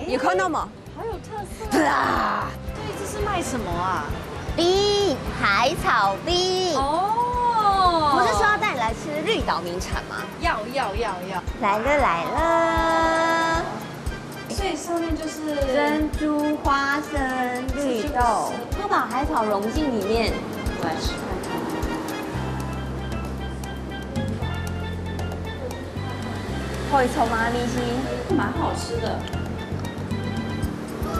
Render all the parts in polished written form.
有看到吗？好有特色啊！对，这是卖什么啊？冰，海草冰。哦，不是说要带你来吃绿岛名产吗？要。来了来了，所以上面就是珍珠花生绿豆，它把海草融进里面。我来吃看看。会抽吗？米西？蛮好吃的。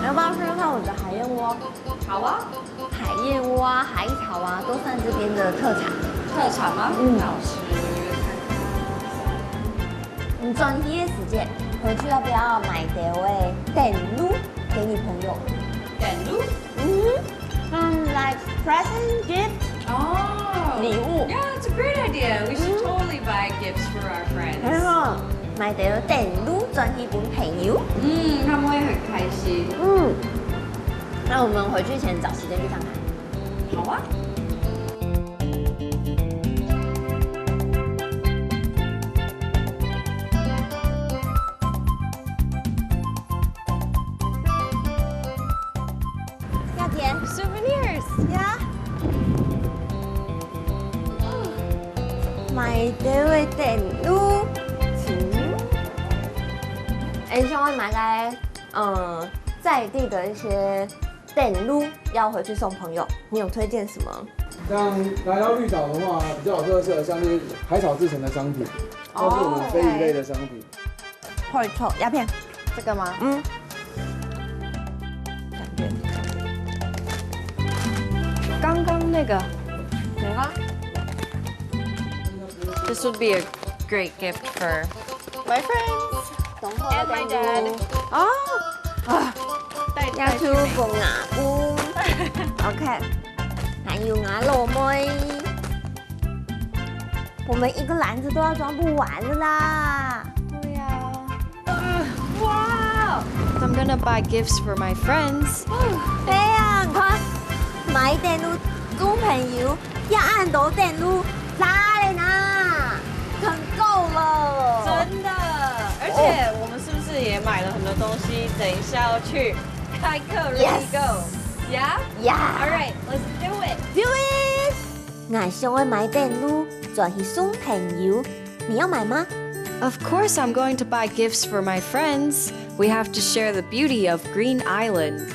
你要不要试试看我的海燕窝？好啊，海燕窝啊，海草啊，都算这边的特产。特产吗？嗯那我试看看。你转一夜时间回去要不要买点位点撸给你朋友？点路。like present gift 哦，礼物。Yeah, it's a great idea. We should totally buy gifts for our 然 friends. 后買到點撸轉一本朋友。他们会很开心。那我們回去前找時間去看看。好啊。要甜 Souvenirs. 呀？買到嘅點撸錢。哎，希望買來在地的一些點撸要回去送朋友，你有推薦什麼？像来到绿岛的话，比较有特色的像是海草制成的商品，都是我们非鱼类的商品。會臭鴉片。这个吗？感覺刚刚那个哪個？ ，This would be a great gift for my friends 董後 and my dad. 哦。带要出個牙菇，OK，还有牙肉妹，我们一个篮子都要装不完了啦。对呀。哇 I'm gonna buy gifts for my friends. 飞啊，快买电路租朋友，要按到电路拉嘞呢，很够了。真的，而且我们是不是也买了很多东西？等一下要去开课 Yes ，Ready go， yeah， 呀 all right，let's do it。 ，Do it！我想要买电路，转去送朋友，你要买吗？ Of course, I'm going to buy gifts for my friends. We have to share the beauty of Green Island.